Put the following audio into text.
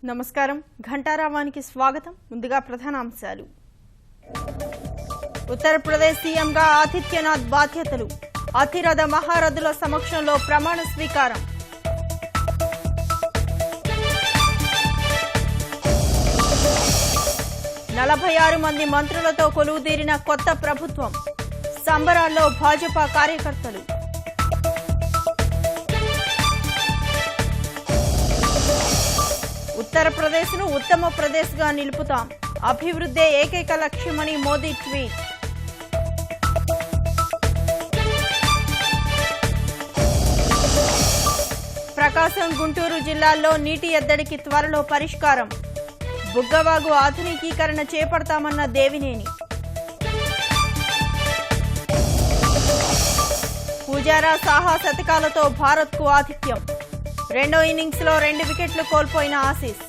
నమస్కారం ఘంటారావానికి స్వాగతం ముందుగా ప్రధానాంశాలు ఉత్తరప్రదేశ్ సీఎంగా ఆదిత్యనాథ్ బాధ్యతలు అతిరథ మహారథుల సమక్షంలో ప్రమాణ స్వీకారం 46 మంది మంత్రులతో కొలువుదీరిన కొత్త ప్రభుత్వం సంబరాల్లో భాజపా కార్యకర్తలు ఉత్తరప్రదేశ్ను ఉత్తమ ప్రదేశ్గా నిలుపుతాం అభివృద్ధే ఏకైక లక్ష్యమని మోదీ ట్వీట్ ప్రకాశం గుంటూరు జిల్లాల్లో నీటి ఎద్దడికి త్వరలో పరిష్కారం బుగ్గవాగు ఆధునికీకరణ చేపడతామన్న దేవినేని పుజారా సాహా శతకాలతో భారత్కు ఆతిథ్యం రెండో ఇన్నింగ్స్లో 2 వికెట్లు కోల్పోయిన ఆసీస్